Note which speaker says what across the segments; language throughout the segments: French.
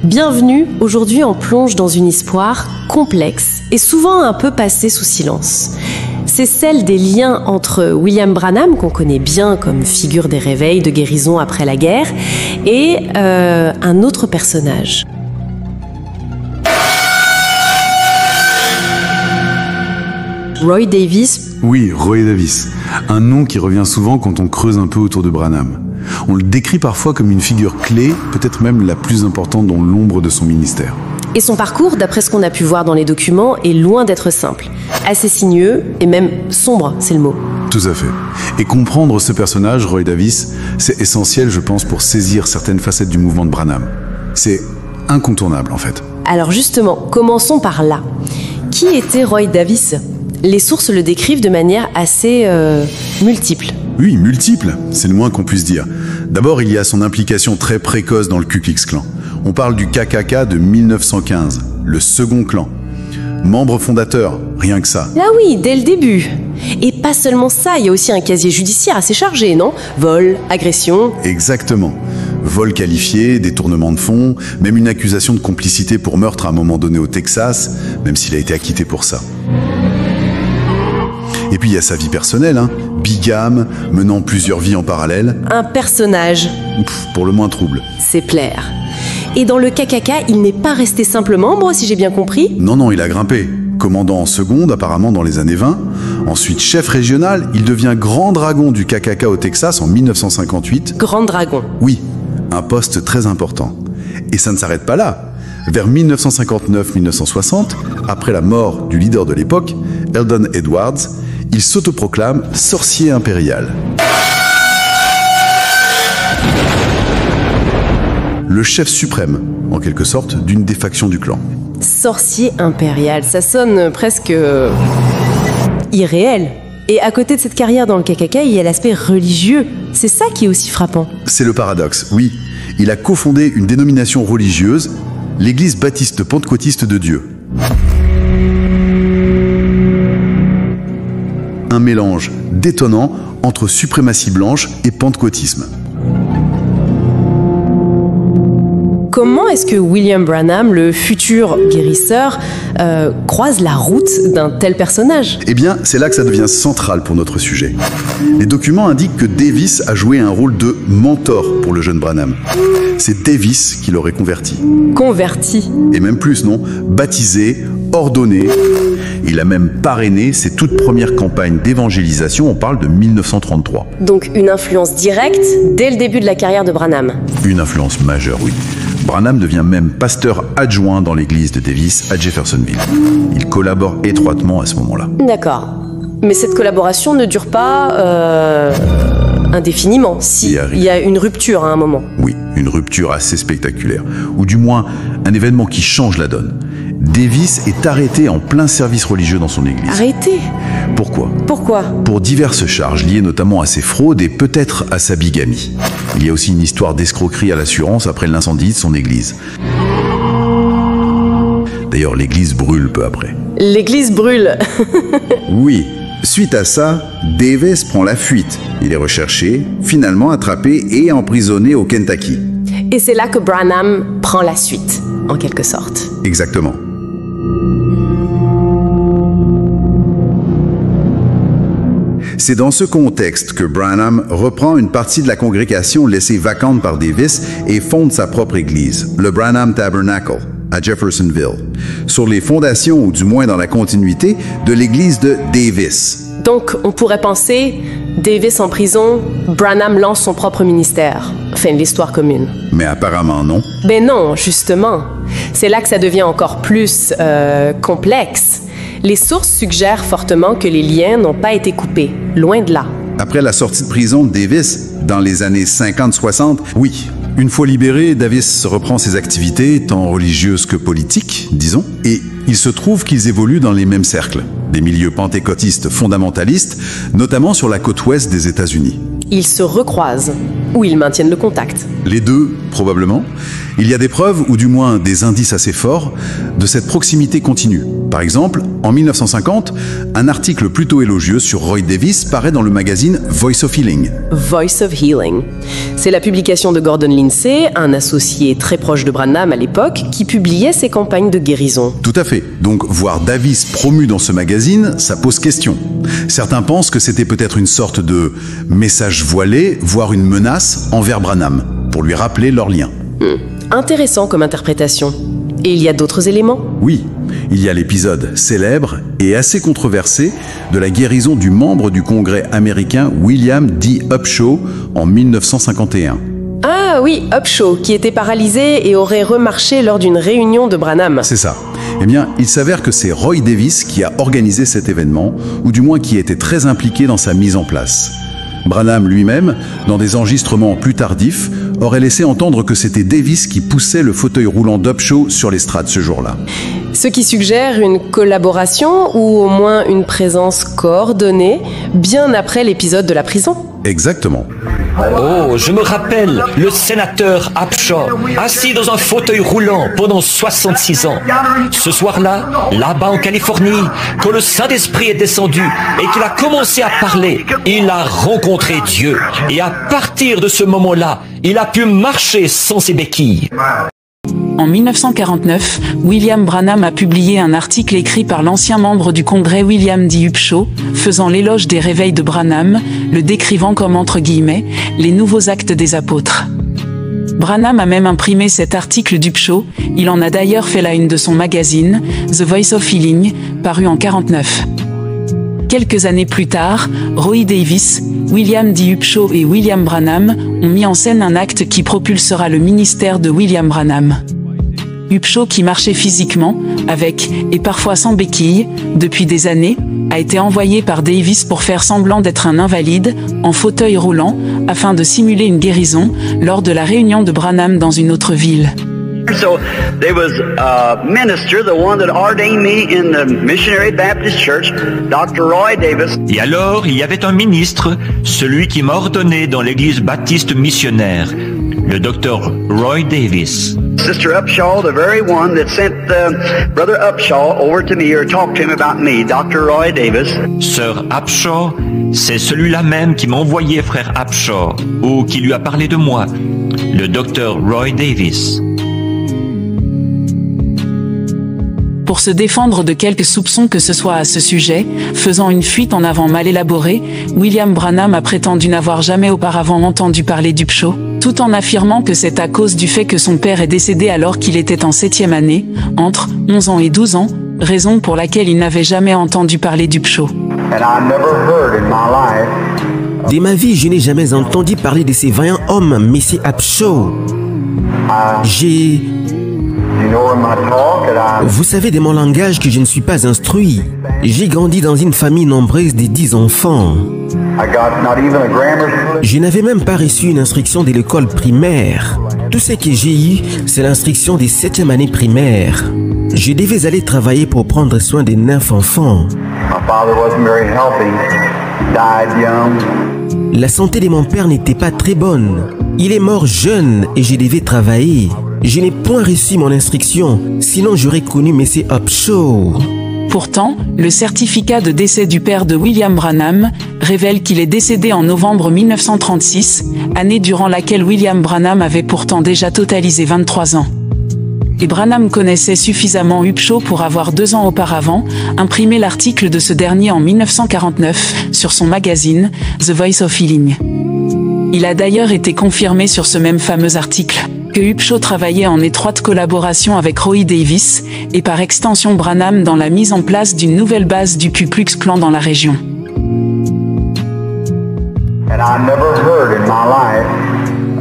Speaker 1: Bienvenue, aujourd'hui on plonge dans une histoire complexe et souvent un peu passée sous silence. C'est celle des liens entre William Branham, qu'on connaît bien comme figure des réveils de guérison après la guerre, et un autre personnage. Roy Davis.
Speaker 2: Oui, Roy Davis. Un nom qui revient souvent quand on creuse un peu autour de Branham. On le décrit parfois comme une figure clé, peut-être même la plus importante dans l'ombre de son ministère.
Speaker 1: Et son parcours, d'après ce qu'on a pu voir dans les documents, est loin d'être simple. Assez sinueux et même sombre, c'est le mot.
Speaker 2: Tout à fait. Et comprendre ce personnage, Roy Davis, c'est essentiel, je pense, pour saisir certaines facettes du mouvement de Branham. C'est incontournable, en fait.
Speaker 1: Alors justement, commençons par là. Qui était Roy Davis ? Les sources le décrivent de manière assez multiple.
Speaker 2: Oui, multiple, c'est le moins qu'on puisse dire. D'abord, il y a son implication très précoce dans le Ku Klux Klan. On parle du KKK de 1915, le second clan. Membre fondateur, rien que ça.
Speaker 1: Là oui, dès le début. Et pas seulement ça, il y a aussi un casier judiciaire assez chargé, non ? Vol, agression...
Speaker 2: Exactement. Vol qualifié, détournement de fonds, même une accusation de complicité pour meurtre à un moment donné au Texas, même s'il a été acquitté pour ça. Et puis il y a sa vie personnelle, bigame, menant plusieurs vies en parallèle.
Speaker 1: Un personnage.
Speaker 2: Pour le moins trouble.
Speaker 1: C'est plaire. Et dans le KKK, il n'est pas resté simple membre, si j'ai bien compris ?
Speaker 2: Non, il a grimpé. Commandant en seconde, apparemment dans les années 20. Ensuite, chef régional, il devient grand dragon du KKK au Texas en 1958.
Speaker 1: Grand dragon ?
Speaker 2: Oui, un poste très important. Et ça ne s'arrête pas là. Vers 1959-1960, après la mort du leader de l'époque, Eldon Edwards, il s'autoproclame sorcier impérial. Le chef suprême, en quelque sorte, d'une des factions du clan.
Speaker 1: Sorcier impérial, ça sonne presque irréel. Et à côté de cette carrière dans le KKK, il y a l'aspect religieux. C'est ça qui est aussi frappant. C'est
Speaker 2: le paradoxe, oui. Il a cofondé une dénomination religieuse, l'Église baptiste pentecôtiste de Dieu. Un mélange détonnant entre suprématie blanche et pentecôtisme.
Speaker 1: Comment est-ce que William Branham, le futur guérisseur, croise la route d'un tel personnage ?
Speaker 2: Eh bien, c'est là que ça devient central pour notre sujet. Les documents indiquent que Davis a joué un rôle de mentor pour le jeune Branham. C'est Davis qui l'aurait converti.
Speaker 1: Converti ?
Speaker 2: Et même plus, non ? Baptisé, ordonné. Il a même parrainé ses toutes premières campagnes d'évangélisation, on parle de 1933.
Speaker 1: Donc une influence directe dès le début de la carrière de Branham.
Speaker 2: Une influence majeure, oui. Branham devient même pasteur adjoint dans l'église de Davis à Jeffersonville. Il collabore étroitement à ce moment-là.
Speaker 1: D'accord. Mais cette collaboration ne dure pas indéfiniment. Si il y a une rupture à un moment.
Speaker 2: Oui, une rupture assez spectaculaire. Ou du moins, un événement qui change la donne. Davis est arrêté en plein service religieux dans son église.
Speaker 1: Arrêté ?
Speaker 2: Pourquoi ?
Speaker 1: Pourquoi ?
Speaker 2: Pour diverses charges liées notamment à ses fraudes et peut-être à sa bigamie. Il y a aussi une histoire d'escroquerie à l'assurance après l'incendie de son église. D'ailleurs, l'église brûle peu après.
Speaker 1: L'église brûle.
Speaker 2: Oui. Suite à ça, Davis prend la fuite. Il est recherché, finalement attrapé et emprisonné au Kentucky.
Speaker 1: Et c'est là que Branham prend la suite, en quelque sorte.
Speaker 2: Exactement. C'est dans ce contexte que Branham reprend une partie de la congrégation laissée vacante par Davis et fonde sa propre église, le Branham Tabernacle, à Jeffersonville, sur les fondations, ou du moins dans la continuité, de l'église de Davis.
Speaker 1: Donc, on pourrait penser, Davis en prison, Branham lance son propre ministère. Fin de l'histoire commune.
Speaker 2: Mais apparemment non.
Speaker 1: Ben non, justement. C'est là que ça devient encore plus complexe. Les sources suggèrent fortement que les liens n'ont pas été coupés, loin de là.
Speaker 2: Après la sortie de prison de Davis, dans les années 50-60, oui. Une fois libéré, Davis reprend ses activités, tant religieuses que politiques, disons, et il se trouve qu'ils évoluent dans les mêmes cercles, des milieux pentecôtistes fondamentalistes, notamment sur la côte ouest des États-Unis.
Speaker 1: Ils se recroisent, ou ils maintiennent le contact.
Speaker 2: Les deux, probablement. Il y a des preuves, ou du moins des indices assez forts, de cette proximité continue. Par exemple, en 1950, un article plutôt élogieux sur Roy Davis paraît dans le magazine Voice of Healing.
Speaker 1: Voice of Healing. C'est la publication de Gordon Lindsay, un associé très proche de Branham à l'époque, qui publiait ses campagnes de guérison.
Speaker 2: Tout à fait. Donc voir Davis promu dans ce magazine, ça pose question. Certains pensent que c'était peut-être une sorte de message voilé, voire une menace envers Branham, pour lui rappeler leur lien.
Speaker 1: Intéressant comme interprétation. Et il y a d'autres éléments ?
Speaker 2: Oui, il y a l'épisode célèbre et assez controversé de la guérison du membre du Congrès américain William D. Upshaw en 1951.
Speaker 1: Ah oui, Upshaw, qui était paralysé et aurait remarché lors d'une réunion de Branham.
Speaker 2: C'est ça. Eh bien, il s'avère que c'est Roy Davis qui a organisé cet événement, ou du moins qui était très impliqué dans sa mise en place. Branham lui-même, dans des enregistrements plus tardifs, aurait laissé entendre que c'était Davis qui poussait le fauteuil roulant d'Upshaw sur l'estrade ce jour-là.
Speaker 1: Ce qui suggère une collaboration ou au moins une présence coordonnée bien après l'épisode de la prison.
Speaker 2: Exactement.
Speaker 3: Oh, je me rappelle le sénateur Upshaw, assis dans un fauteuil roulant pendant 66 ans. Ce soir-là, là-bas en Californie, quand le Saint-Esprit est descendu et qu'il a commencé à parler, il a rencontré Dieu. Et à partir de ce moment-là, il a pu marcher sans ses béquilles.
Speaker 4: En 1949, William Branham a publié un article écrit par l'ancien membre du Congrès William D. Upshaw, faisant l'éloge des réveils de Branham, le décrivant comme entre guillemets « les nouveaux actes des apôtres ». Branham a même imprimé cet article d'Upshaw, il en a d'ailleurs fait la une de son magazine, The Voice of Healing, paru en 1949. Quelques années plus tard, Roy Davis, William D. Upshaw et William Branham ont mis en scène un acte qui propulsera le ministère de William Branham. Upshaw, qui marchait physiquement, avec, et parfois sans béquille, depuis des années, a été envoyé par Davis pour faire semblant d'être un invalide, en fauteuil roulant, afin de simuler une guérison, lors de la réunion de Branham dans une autre ville.
Speaker 5: So there was a minister, the one that ordained me in the Missionary Baptist Church, Dr. Roy Davis.
Speaker 3: Et alors, il y avait un ministre, celui qui m'a ordonné dans l'église baptiste missionnaire, le docteur Roy Davis.
Speaker 5: Sister Upshaw, the very one that sent Brother Upshaw over to me or talked to him about me, Dr. Roy Davis.
Speaker 3: Sœur Upshaw, c'est celui-là même qui m'a envoyé frère Upshaw, ou qui lui a parlé de moi, le docteur Roy Davis.
Speaker 4: Pour se défendre de quelques soupçons que ce soit à ce sujet, faisant une fuite en avant mal élaborée, William Branham a prétendu n'avoir jamais auparavant entendu parler d'Upshaw, tout en affirmant que c'est à cause du fait que son père est décédé alors qu'il était en 7e année, entre 11 ans et 12 ans, raison pour laquelle il n'avait jamais entendu parler d'Upshaw.
Speaker 6: De ma vie, je n'ai jamais entendu parler de ces vaillants hommes, Messieurs Upshaw. Vous savez de mon langage que je ne suis pas instruit. J'ai grandi dans une famille nombreuse de 10 enfants. Je n'avais même pas reçu une instruction de l'école primaire. Tout ce que j'ai eu, c'est l'instruction des 7e année primaire. Je devais aller travailler pour prendre soin des 9 enfants. La santé de mon père n'était pas très bonne. Il est mort jeune et je devais travailler. Je n'ai point reçu mon instruction, sinon j'aurais connu M. Upshaw.
Speaker 4: Pourtant, le certificat de décès du père de William Branham révèle qu'il est décédé en novembre 1936, année durant laquelle William Branham avait pourtant déjà totalisé 23 ans. Et Branham connaissait suffisamment Upshaw pour avoir 2 ans auparavant imprimé l'article de ce dernier en 1949 sur son magazine The Voice of Healing. Il a d'ailleurs été confirmé sur ce même fameux article que Upshaw travaillait en étroite collaboration avec Roy Davis et par extension Branham dans la mise en place d'une nouvelle base du Ku Klux Klan dans la région.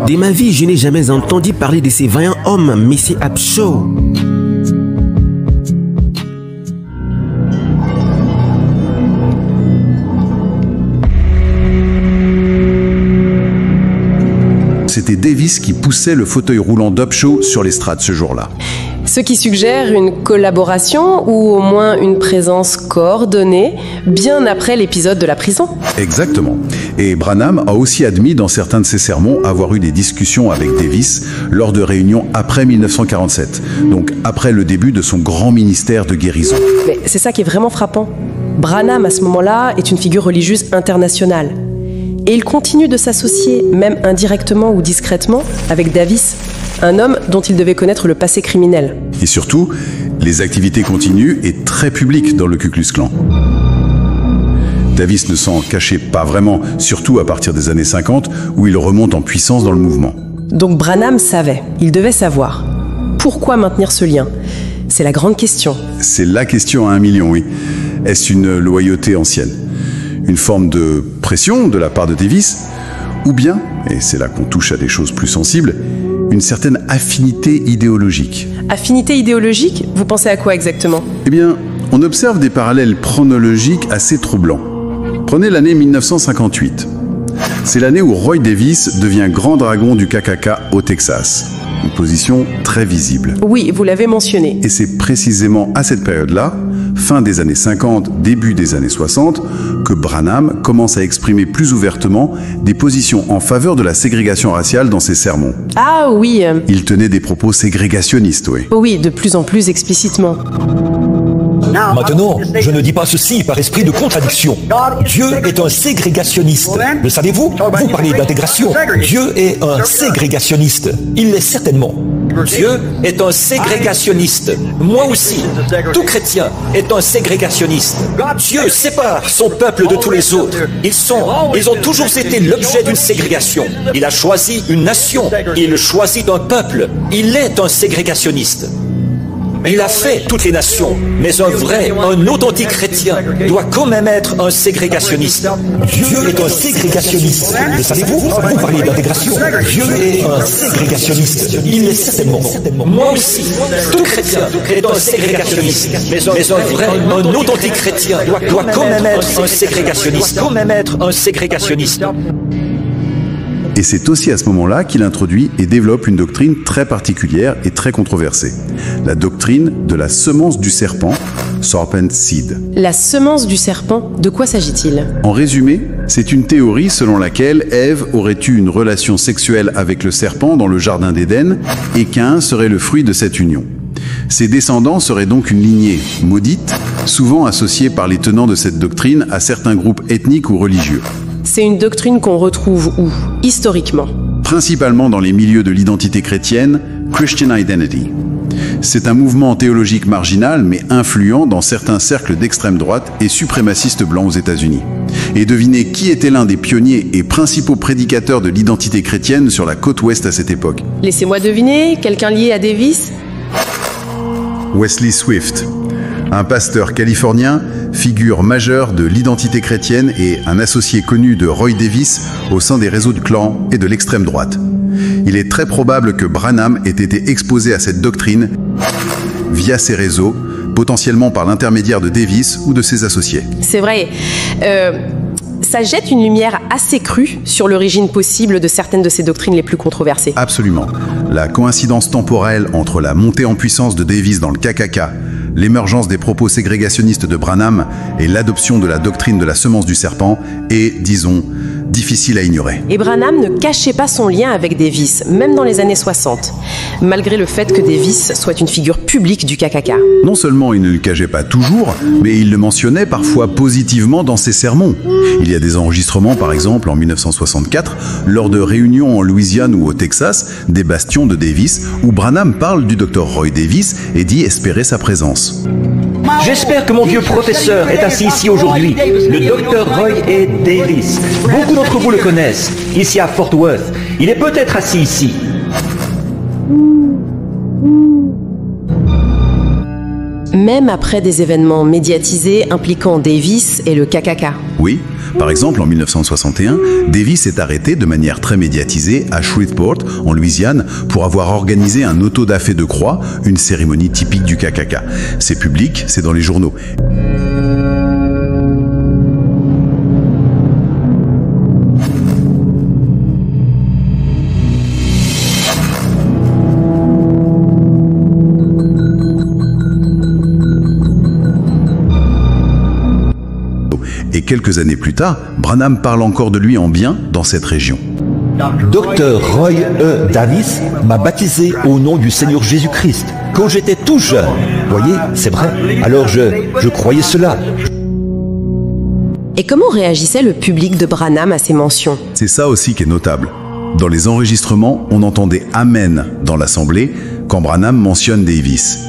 Speaker 6: De ma vie, je n'ai jamais entendu parler de ces vaillants hommes, Messieurs Upshaw.
Speaker 2: C'était Davis qui poussait le fauteuil roulant d'Upshaw sur l'estrade ce jour-là.
Speaker 1: Ce qui suggère une collaboration ou au moins une présence coordonnée bien après l'épisode de la prison.
Speaker 2: Exactement. Et Branham a aussi admis dans certains de ses sermons avoir eu des discussions avec Davis lors de réunions après 1947, donc après le début de son grand ministère de guérison.
Speaker 1: Mais c'est ça qui est vraiment frappant. Branham, à ce moment-là, est une figure religieuse internationale. Et il continue de s'associer, même indirectement ou discrètement, avec Davis, un homme dont il devait connaître le passé criminel.
Speaker 2: Et surtout, les activités continuent et très publiques dans le Ku Klux Klan. Davis ne s'en cachait pas vraiment, surtout à partir des années 50, où il remonte en puissance dans le mouvement.
Speaker 1: Donc Branham savait, il devait savoir. Pourquoi maintenir ce lien ? C'est la grande question.
Speaker 2: C'est la question à 1 million, oui. Est-ce une loyauté ancienne ? Une forme de pression de la part de Davis ? Ou bien, et c'est là qu'on touche à des choses plus sensibles, une certaine affinité idéologique.
Speaker 1: Affinité idéologique ? Vous pensez à quoi exactement ?
Speaker 2: Eh bien, on observe des parallèles chronologiques assez troublants. Prenez l'année 1958. C'est l'année où Roy Davis devient grand dragon du KKK au Texas. Une position très visible.
Speaker 1: Oui, vous l'avez mentionné.
Speaker 2: Et c'est précisément à cette période-là, fin des années 50, début des années 60, que Branham commence à exprimer plus ouvertement des positions en faveur de la ségrégation raciale dans ses sermons.
Speaker 1: Ah oui.
Speaker 2: Il tenait des propos ségrégationnistes, oui.
Speaker 1: Oui, de plus en plus explicitement.
Speaker 3: Maintenant, je ne dis pas ceci par esprit de contradiction. Dieu est un ségrégationniste. Le savez-vous? Vous parlez d'intégration. Dieu est un ségrégationniste. Il l'est certainement. Dieu est un ségrégationniste. Moi aussi. Tout chrétien est un ségrégationniste. Dieu sépare son peuple de tous les autres. Ils ont toujours été l'objet d'une ségrégation. Il a choisi une nation. Il choisit un peuple. Il est un ségrégationniste. Il a fait toutes les nations, mais un authentique chrétien doit quand même être un ségrégationniste. Dieu est un ségrégationniste. Le savez-vous? Vous parlez d'intégration. Dieu est un ségrégationniste. Il l'est certainement. Moi aussi. Tout chrétien est un ségrégationniste, mais un authentique chrétien doit quand même être un ségrégationniste.
Speaker 2: Et c'est aussi à ce moment-là qu'il introduit et développe une doctrine très particulière et très controversée. La doctrine de la semence du serpent, Serpent Seed.
Speaker 1: La semence du serpent, de quoi s'agit-il?
Speaker 2: En résumé, c'est une théorie selon laquelle Ève aurait eu une relation sexuelle avec le serpent dans le jardin d'Éden et Caïn serait le fruit de cette union. Ses descendants seraient donc une lignée maudite, souvent associée par les tenants de cette doctrine à certains groupes ethniques ou religieux.
Speaker 1: C'est une doctrine qu'on retrouve où, historiquement?
Speaker 2: Principalement dans les milieux de l'identité chrétienne, Christian Identity. C'est un mouvement théologique marginal mais influent dans certains cercles d'extrême droite et suprémacistes blancs aux États-Unis. Et devinez qui était l'un des pionniers et principaux prédicateurs de l'identité chrétienne sur la côte ouest à cette époque?
Speaker 1: Laissez-moi deviner, quelqu'un lié à Davis?
Speaker 2: Wesley Swift, un pasteur californien, figure majeure de l'identité chrétienne et un associé connu de Roy Davis au sein des réseaux du clan et de l'extrême droite. Il est très probable que Branham ait été exposé à cette doctrine via ces réseaux, potentiellement par l'intermédiaire de Davis ou de ses associés.
Speaker 1: C'est vrai. Ça jette une lumière assez crue sur l'origine possible de certaines de ces doctrines les plus controversées.
Speaker 2: Absolument. La coïncidence temporelle entre la montée en puissance de Davis dans le KKK, l'émergence des propos ségrégationnistes de Branham et l'adoption de la doctrine de la semence du serpent est, disons, difficile à ignorer.
Speaker 1: Et Branham ne cachait pas son lien avec Davis, même dans les années 60, malgré le fait que Davis soit une figure publique du KKK.
Speaker 2: Non seulement il ne le cachait pas toujours, mais il le mentionnait parfois positivement dans ses sermons. Il y a des enregistrements, par exemple, en 1964, lors de réunions en Louisiane ou au Texas, des bastions de Davis, où Branham parle du Dr Roy Davis et dit espérer sa présence.
Speaker 3: J'espère que mon vieux professeur est assis ici aujourd'hui, le Dr Roy A. Davis. Beaucoup d'entre vous le connaissent, ici à Fort Worth. Il est peut-être assis ici.
Speaker 1: Même après des événements médiatisés impliquant Davis et le KKK.
Speaker 2: Oui, par exemple en 1961, Davis est arrêté de manière très médiatisée à Shreveport, en Louisiane, pour avoir organisé un auto-da-fé de croix, une cérémonie typique du KKK. C'est public, c'est dans les journaux. quelques années plus tard, Branham parle encore de lui en bien dans cette région.
Speaker 3: Dr Roy E. Davis m'a baptisé au nom du Seigneur Jésus-Christ quand j'étais tout jeune. Voyez, c'est vrai. Alors je croyais cela.
Speaker 1: Et comment réagissait le public de Branham à ces mentions?
Speaker 2: C'est ça aussi qui est notable. Dans les enregistrements, on entendait « Amen » dans l'assemblée quand Branham mentionne Davis.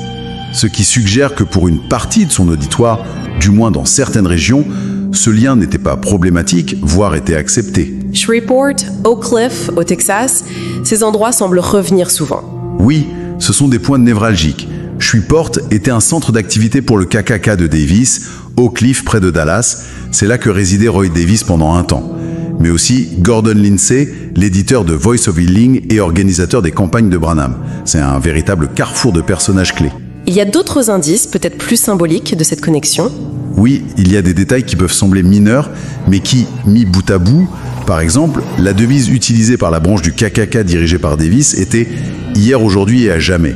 Speaker 2: Ce qui suggère que pour une partie de son auditoire, du moins dans certaines régions, ce lien n'était pas problématique, voire était accepté.
Speaker 1: Shreveport, Oak Cliff, au Texas, ces endroits semblent revenir souvent.
Speaker 2: Oui, ce sont des points névralgiques. Shreveport était un centre d'activité pour le KKK de Davis, Oak Cliff près de Dallas. C'est là que résidait Roy Davis pendant un temps. Mais aussi Gordon Lindsay, l'éditeur de Voice of Healing et organisateur des campagnes de Branham. C'est un véritable carrefour de personnages clés.
Speaker 1: Il y a d'autres indices, peut-être plus symboliques, de cette connexion?
Speaker 2: Oui, il y a des détails qui peuvent sembler mineurs, mais qui, mis bout à bout, par exemple, la devise utilisée par la branche du KKK dirigée par Davis était « Hier, aujourd'hui et à jamais ».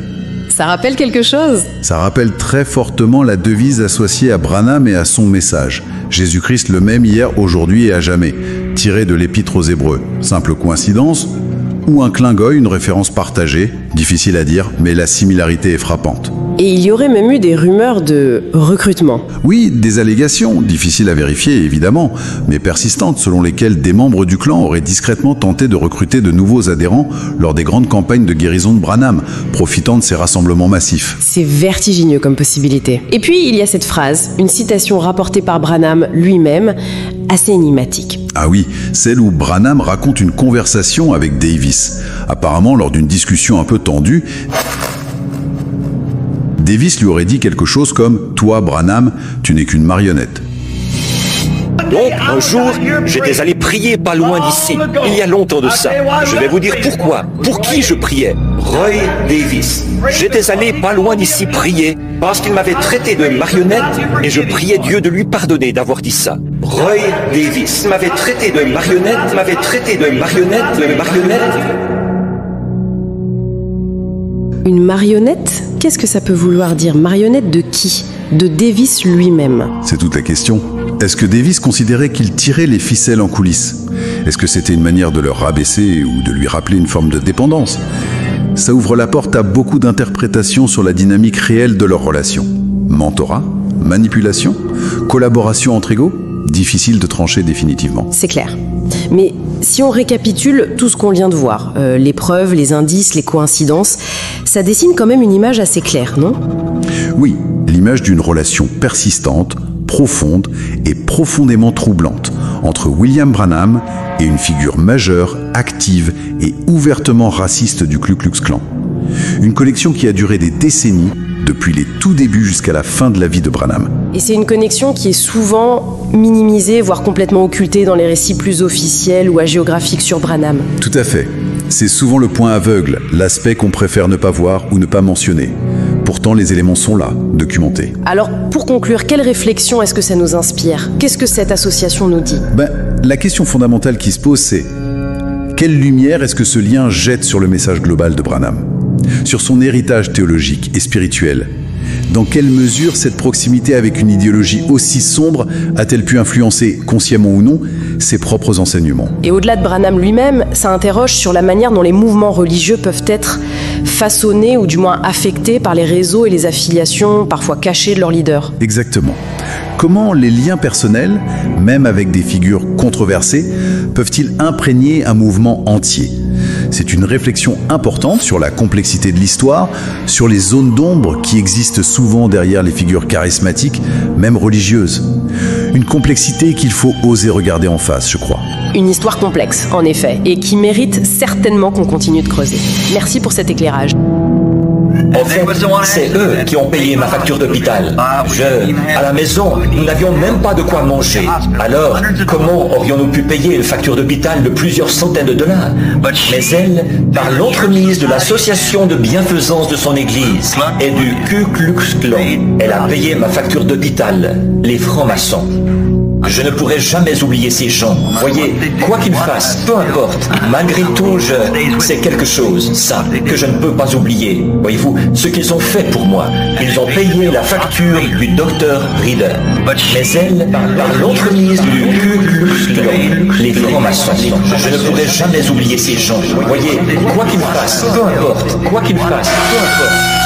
Speaker 1: Ça rappelle quelque chose?
Speaker 2: Ça rappelle très fortement la devise associée à Branham et à son message. Jésus-Christ le même hier, aujourd'hui et à jamais, tiré de l'Épître aux Hébreux. Simple coïncidence? Ou un clin d'œil, une référence partagée? Difficile à dire, mais la similarité est frappante.
Speaker 1: Et il y aurait même eu des rumeurs de recrutement.
Speaker 2: Oui, des allégations, difficiles à vérifier évidemment, mais persistantes, selon lesquelles des membres du clan auraient discrètement tenté de recruter de nouveaux adhérents lors des grandes campagnes de guérison de Branham, profitant de ces rassemblements massifs.
Speaker 1: C'est vertigineux comme possibilité. Et puis, il y a cette phrase, une citation rapportée par Branham lui-même, assez énigmatique.
Speaker 2: Ah oui, celle où Branham raconte une conversation avec Davis. Apparemment, lors d'une discussion un peu tendue, Davis lui aurait dit quelque chose comme « Toi, Branham, tu n'es qu'une marionnette ».
Speaker 3: Donc, un jour, j'étais allé prier pas loin d'ici, il y a longtemps de ça. Je vais vous dire pourquoi, pour qui je priais. Roy Davis. J'étais allé pas loin d'ici prier, parce qu'il m'avait traité de marionnette, et je priais Dieu de lui pardonner d'avoir dit ça. Roy Davis m'avait traité de marionnette, de marionnette.
Speaker 1: Une marionnette? Qu'est-ce que ça peut vouloir dire? Marionnette de qui? De Davis lui-même.
Speaker 2: C'est toute la question. Est-ce que Davis considérait qu'il tirait les ficelles en coulisses? Est-ce que c'était une manière de le rabaisser ou de lui rappeler une forme de dépendance? Ça ouvre la porte à beaucoup d'interprétations sur la dynamique réelle de leur relation. Mentorat? Manipulation? Collaboration entre égaux? Difficile de trancher définitivement.
Speaker 1: C'est clair. Mais si on récapitule tout ce qu'on vient de voir, les preuves, les indices, les coïncidences, ça dessine quand même une image assez claire, non?
Speaker 2: Oui, l'image d'une relation persistante, profonde et profondément troublante entre William Branham et une figure majeure, active et ouvertement raciste du Ku Klux Klan. Une connexion qui a duré des décennies, depuis les tout débuts jusqu'à la fin de la vie de Branham.
Speaker 1: Et c'est une connexion qui est souvent minimisée, voire complètement occultée dans les récits plus officiels ou hagiographiques sur Branham.
Speaker 2: Tout à fait. C'est souvent le point aveugle, l'aspect qu'on préfère ne pas voir ou ne pas mentionner. Pourtant, les éléments sont là, documentés.
Speaker 1: Alors, pour conclure, quelle réflexion est-ce que ça nous inspire? Qu'est-ce que cette association nous dit?
Speaker 2: La question fondamentale qui se pose, c'est quelle lumière est-ce que ce lien jette sur le message global de Branham? Sur son héritage théologique et spirituel? Dans quelle mesure cette proximité avec une idéologie aussi sombre a-t-elle pu influencer, consciemment ou non, ses propres enseignements?
Speaker 1: Et au-delà de Branham lui-même, ça interroge sur la manière dont les mouvements religieux peuvent être façonnés ou du moins affectés par les réseaux et les affiliations parfois cachées de leurs leaders.
Speaker 2: Exactement. Comment les liens personnels, même avec des figures controversées, peuvent-ils imprégner un mouvement entier? C'est une réflexion importante sur la complexité de l'histoire, sur les zones d'ombre qui existent souvent derrière les figures charismatiques, même religieuses. Une complexité qu'il faut oser regarder en face, je crois.
Speaker 1: Une histoire complexe, en effet, et qui mérite certainement qu'on continue de creuser. Merci pour cet éclairage.
Speaker 3: En fait, c'est eux qui ont payé ma facture d'hôpital. À la maison, nous n'avions même pas de quoi manger. Alors, comment aurions-nous pu payer une facture d'hôpital de plusieurs centaines de dollars? Mais elle, par l'entremise de l'association de bienfaisance de son église et du Ku Klux Klan, elle a payé ma facture d'hôpital, les francs-maçons. Je ne pourrai jamais oublier ces gens. Voyez, quoi qu'ils fassent, peu importe, malgré tout, c'est quelque chose, ça, que je ne peux pas oublier. Voyez-vous, ce qu'ils ont fait pour moi, ils ont payé la facture du docteur Reader. Mais elle, par l'entremise du Ku Klux Klan, les francs-maçons, je ne pourrai jamais oublier ces gens. Voyez, quoi qu'ils fassent, peu importe, quoi qu'ils fassent, peu importe.